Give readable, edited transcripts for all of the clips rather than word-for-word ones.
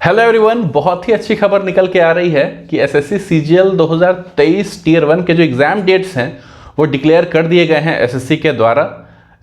Hello everyone, बहुत ही अच्छी खबर निकल के आ रही है कि एसएससी सीजीएल 2023 टीयर 1 के जो एग्जाम डेट्स हैं वो डिक्लेयर कर दिए गए हैं एसएससी के द्वारा।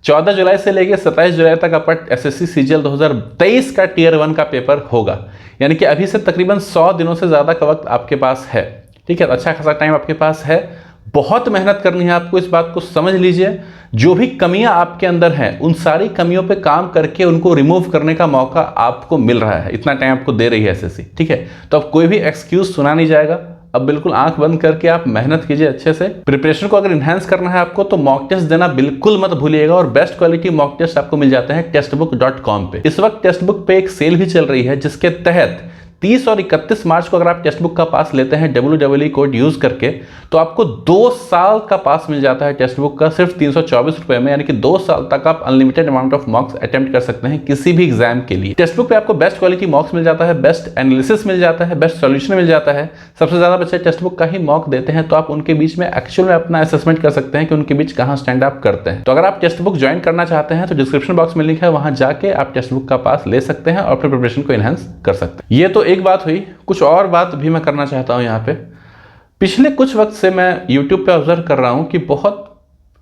14 जुलाई से लेकर 27 जुलाई तक आपका एसएससी सीजीएल 2023 का टीयर 1 का पेपर होगा। यानी कि अभी से तकरीबन 100 दिनों से ज़्यादा का वक्त आपके पास है। ठीक है, अच्छा खासा टाइम आपके पास है। बहुत मेहनत करनी है आपको, इस बात को समझ लीजिए। जो भी कमियां आपके अंदर हैं उन सारी कमियों पे काम करके उनको रिमूव करने का मौका आपको मिल रहा है। इतना टाइम आपको दे रही है एसएससी। ठीक है, तो अब कोई भी एक्सक्यूज सुना नहीं जाएगा। अब बिल्कुल आंख बंद करके आप मेहनत कीजिए अच्छे से। प्रिपरेशन को अगर इन्हांस करना है आपको तो मॉक टेस्ट देना बिल्कुल मत भूलिएगा। और बेस्ट क्वालिटी मॉक टेस्ट आपको मिल जाते हैं टेस्टबुक.com पे। इस वक्त टेस्टबुक पे एक सेल भी चल रही है जिसके तहत 30 और 31 मार्च को अगर आप टेक्स्ट बुक का पास लेते हैं WWE कोड यूज करके तो आपको 2 साल का पास मिल जाता है टेक्स्ट बुक का सिर्फ 324 रुपए में। यानी कि 2 साल तक आप अनलिमिटेड अमाउंट ऑफ मॉक्स अटेम्प्ट कर सकते हैं किसी भी एग्जाम के लिए। टेक्स्ट बुक पे आपको बेस्ट क्वालिटी मॉक्स मिल जाता है, बेस्ट एनालिसिस मिल जाता है, बेस्ट सॉल्यूशन मिल जाता है। सबसे ज्यादा बच्चे टेक्स्ट बुक का ही मॉक देते हैं, तो आप उनके बीच में एक्चुअल में अपना असेसमेंट कर सकते हैं कि उनके बीच कहां स्टैंड अप करते हैं। तो अगर आप टेक्स्ट बुक ज्वाइन करना चाहते हैं तो डिस्क्रिप्शन बॉक्स में लिंक है, वहां जाके आप टेक्स्ट बुक का पास ले सकते हैं और अपने प्रिपरेशन को इनहेंस कर सकते हैं। ये तो एक बात हुई। कुछ और बात भी मैं करना चाहता हूं यहाँ पे। पिछले कुछ वक्त से मैं YouTube पे ऑब्जर्व कर रहा हूं कि बहुत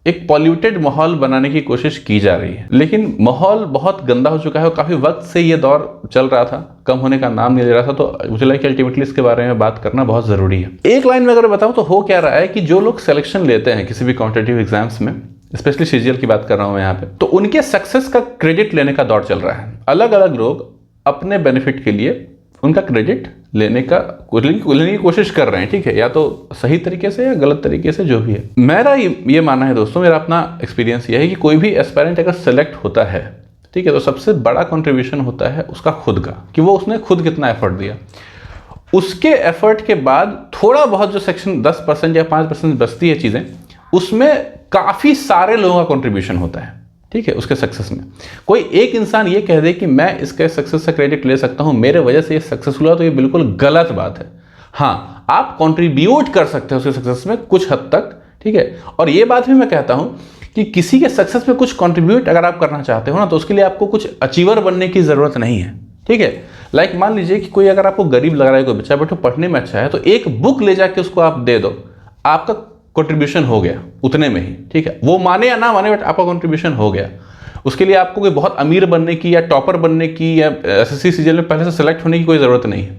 एक पॉल्यूटेड माहौल बनाने की कोशिश की जा रही है, लेकिन माहौल बहुत गंदा हो चुका है और काफी वक्त से ये दौर चल रहा था, कम होने का नाम नहीं ले रहा था। तो मुझे लगा कि अल्टीमेटली इसके बारे में बात करना बहुत जरूरी है। एक लाइन में अगर बताऊं तो हो क्या रहा है कि जो लोग सिलेक्शन लेते हैं किसी भी कॉम्पिटिटिव एग्जाम्स में, स्पेशली सीजीएल की बात कर रहा हूं मैं यहाँ पे, तो उनके सक्सेस का क्रेडिट लेने का दौर चल रहा है। अलग अलग लोग अपने बेनिफिट के लिए उनका क्रेडिट लेने की कोशिश कर रहे हैं। ठीक है, या तो सही तरीके से या गलत तरीके से, जो भी है। मेरा ये मानना है दोस्तों, मेरा अपना एक्सपीरियंस ये है कि कोई भी एस्पायरेंट अगर सेलेक्ट होता है, ठीक है, तो सबसे बड़ा कंट्रीब्यूशन होता है उसका खुद का, कि वो उसने खुद कितना एफर्ट दिया। उसके एफर्ट के बाद थोड़ा बहुत जो सेक्शन 10% या 5% बचती है चीजें, उसमें काफी सारे लोगों का कंट्रीब्यूशन होता है। ठीक है, उसके सक्सेस में कोई एक इंसान ये कह दे कि मैं इसके सक्सेस का क्रेडिट ले सकता हूं, मेरे वजह से ये सक्सेसफुल हुआ, तो ये बिल्कुल गलत बात है। हाँ, आप कंट्रीब्यूट कर सकते हो उसके सक्सेस में कुछ हद तक। ठीक है, और ये बात भी मैं कहता हूं कि किसी के सक्सेस में कुछ कंट्रीब्यूट अगर आप करना चाहते हो ना, तो उसके लिए आपको कुछ अचीवर बनने की जरूरत नहीं है। ठीक है, लाइक मान लीजिए कि कोई अगर आपको गरीब लग रहा है, कोई बच्चा बट पढ़ने में अच्छा है, तो एक बुक ले जाके उसको आप दे दो, आपका कंट्रीब्यूशन हो गया उतने में ही। ठीक है, वो माने या ना माने बट आपका कंट्रीब्यूशन हो गया। उसके लिए आपको कोई बहुत अमीर बनने की या टॉपर बनने की या एसएससी सीजीएल में पहले से सेलेक्ट होने की कोई जरूरत नहीं है।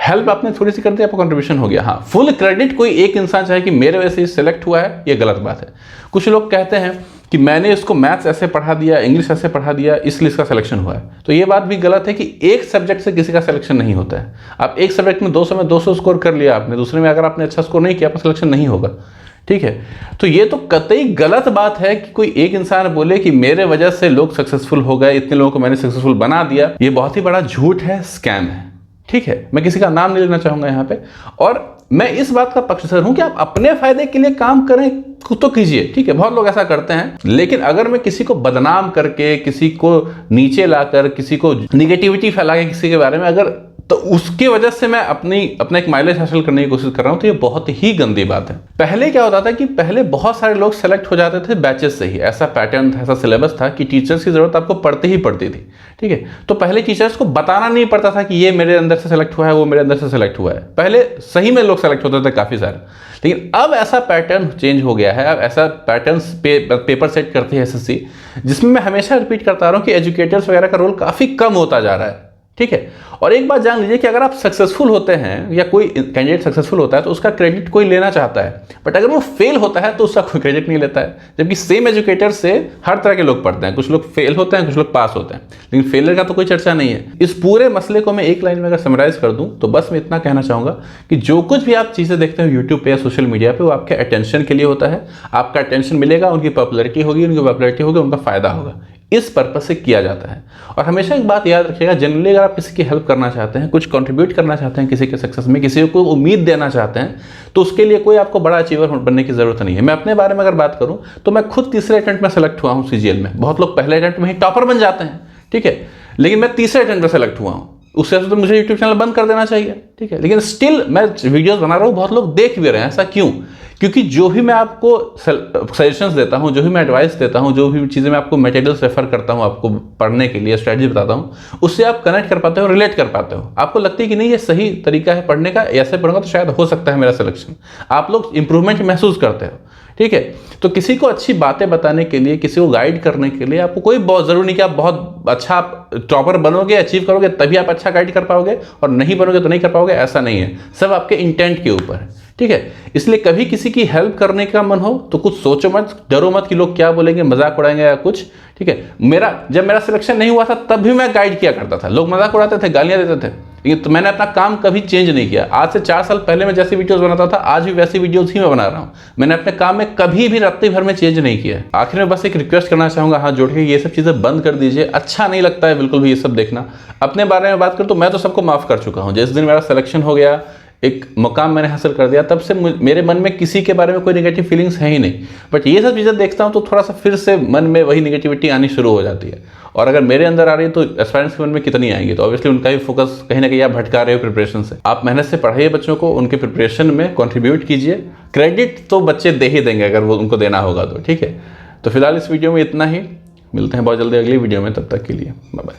हेल्प आपने थोड़ी सी कर दी, आपका कंट्रीब्यूशन हो गया। हाँ, फुल क्रेडिट कोई एक इंसान चाहे कि मेरे वजह से सेलेक्ट हुआ है, ये गलत बात है। कुछ लोग कहते हैं कि मैंने इसको मैथ्स ऐसे पढ़ा दिया, इंग्लिश ऐसे पढ़ा दिया, इसलिए इसका सिलेक्शन हुआ है। तो ये बात भी गलत है कि एक सब्जेक्ट से किसी का सिलेक्शन नहीं होता है। आप एक सब्जेक्ट में 200 में 200 स्कोर कर लिया आपने, दूसरे में अगर आपने अच्छा स्कोर नहीं किया, आपका सिलेक्शन नहीं होगा। ठीक है, तो ये तो कतई गलत बात है कि कोई एक इंसान बोले कि मेरे वजह से लोग सक्सेसफुल हो गए, इतने लोगों को मैंने सक्सेसफुल बना दिया। ये बहुत ही बड़ा झूठ है, स्कैम है। ठीक है, मैं किसी का नाम नहीं लेना चाहूंगा यहाँ पे। और मैं इस बात का पक्षधर हूं कि आप अपने फायदे के लिए काम करें तो कीजिए। ठीक है, बहुत लोग ऐसा करते हैं, लेकिन अगर मैं किसी को बदनाम करके, किसी को नीचे लाकर, किसी को निगेटिविटी फैला के किसी के बारे में अगर, तो उसकी वजह से मैं अपना एक माइलेज हासिल करने की कोशिश कर रहा हूं, तो ये बहुत ही गंदी बात है। पहले क्या होता था कि पहले बहुत सारे लोग सेलेक्ट हो जाते थे बैचेस से ही। ऐसा पैटर्न था, ऐसा सिलेबस था कि टीचर्स की जरूरत आपको पड़ती ही पड़ती थी। ठीक है, तो पहले टीचर्स को बताना नहीं पड़ता था कि ये मेरे अंदर से सेलेक्ट हुआ है, वो मेरे अंदर से सेलेक्ट हुआ है। पहले सही में लोग सेलेक्ट होते थे काफी सारे, लेकिन अब ऐसा पैटर्न चेंज हो गया है। अब ऐसा पैटर्न पेपर सेट करती है एसएससी, जिसमें मैं हमेशा रिपीट करता रहा हूं कि एजुकेटर्स वगैरह का रोल काफी कम होता जा रहा है। ठीक है, और एक बात जान लीजिए कि अगर आप सक्सेसफुल होते हैं या कोई कैंडिडेट सक्सेसफुल होता है तो उसका क्रेडिट कोई लेना चाहता है, बट अगर वो फेल होता है तो उसका कोई क्रेडिट नहीं लेता है। जबकि सेम एजुकेटर से हर तरह के लोग पढ़ते हैं, कुछ लोग फेल होते हैं, कुछ लोग पास होते हैं, लेकिन फेलियर का तो कोई चर्चा नहीं है। इस पूरे मसले को मैं एक लाइन में अगर समराइज कर दूं तो बस मैं इतना कहना चाहूंगा कि जो कुछ भी आप चीजें देखते हो यूट्यूब पे या सोशल मीडिया पे, वो आपके अटेंशन के लिए होता है। आपका अटेंशन मिलेगा, उनकी पॉपुलैरिटी होगी, उनका फायदा होगा, इस पर्पस से किया जाता है। और हमेशा एक बात याद रखिएगा, जनरली अगर आप किसी की हेल्प करना चाहते हैं, कुछ कंट्रीब्यूट करना चाहते हैं किसी के सक्सेस में, किसी को उम्मीद देना चाहते हैं, तो उसके लिए कोई आपको बड़ा अचीवर बनने की जरूरत नहीं है। मैं अपने बारे में अगर बात करूं तो मैं खुद तीसरे अटेम्प्ट में सेलेक्ट हुआ हूं सीजीएल में। बहुत लोग पहले अटेम्प्ट में ही टॉपर बन जाते हैं, ठीक है, लेकिन मैं तीसरे अटेम्प्ट में सेलेक्ट हुआ हूं। उससे तो मुझे यूट्यूब चैनल बंद कर देना चाहिए। ठीक है, लेकिन स्टिल मैं वीडियोस बना रहा हूं, बहुत लोग देख भी रहे हैं। ऐसा क्यों? क्योंकि जो भी मैं आपको सजेशंस देता हूँ, जो भी मैं एडवाइस देता हूँ, जो भी चीज़ें मैं आपको मटेरियल्स रेफर करता हूँ आपको पढ़ने के लिए, स्ट्रेटजी बताता हूँ, उससे आप कनेक्ट कर पाते हो, रिलेट कर पाते हो। आपको लगती है कि नहीं ये सही तरीका है पढ़ने का, ऐसे पढ़ूंगा तो शायद हो सकता है मेरा सिलेक्शन। आप लोग इंप्रूवमेंट महसूस करते हो, ठीक है। तो किसी को अच्छी बातें बताने के लिए, किसी को गाइड करने के लिए आपको कोई बहुत ज़रूरी नहीं कि आप बहुत अच्छा टॉपर बनोगे, अचीव करोगे तभी आप अच्छा गाइड कर पाओगे, और नहीं बनोगे तो नहीं कर पाओगे, ऐसा नहीं है। सब आपके इंटेंट के ऊपर है, ठीक है। इसलिए कभी किसी की हेल्प करने का मन हो तो कुछ सोचो मत, डरो मत कि लोग क्या बोलेंगे, मजाक उड़ाएंगे या कुछ, ठीक है। जब मेरा सिलेक्शन नहीं हुआ था तब भी मैं गाइड किया करता था, लोग मजाक उड़ाते थे, गालियां देते थे, तो मैंने अपना काम कभी चेंज नहीं किया। आज से 4 साल पहले मैं जैसी वीडियोस बनाता था आज भी वैसी वीडियोस ही मैं बना रहा हूँ। मैंने अपने काम में कभी भी रात्रि भर में चेंज नहीं किया है। आखिर में बस एक रिक्वेस्ट करना चाहूँगा, हाथ जोड़ के, ये सब चीज़ें बंद कर दीजिए। अच्छा नहीं लगता है बिल्कुल भी ये सब देखना। अपने बारे में बात करूँ तो मैं तो सबको माफ़ कर चुका हूँ। जिस दिन मेरा सिलेक्शन हो गया, एक मुकाम मैंने हासिल कर दिया, तब से मेरे मन में किसी के बारे में कोई नेगेटिव फीलिंग्स है ही नहीं। बट ये सब चीज़ें देखता हूँ तो थोड़ा सा फिर से मन में वही नेगेटिविटी आनी शुरू हो जाती है। और अगर मेरे अंदर आ रही है तो एस्पायरेंट्स के मन में कितनी आएंगी। तो ऑब्वियसली उनका भी फोकस कहीं ना कहीं आप भटका रहे हो प्रिपरेशन से। आप मेहनत से पढ़ाइए बच्चों को, उनके प्रिपरेशन में कंट्रीब्यूट कीजिए। क्रेडिट तो बच्चे दे ही देंगे अगर वो उनको देना होगा तो, ठीक है। तो फिलहाल इस वीडियो में इतना ही, मिलते हैं बहुत जल्दी अगली वीडियो में, तब तक के लिए बाय बाय।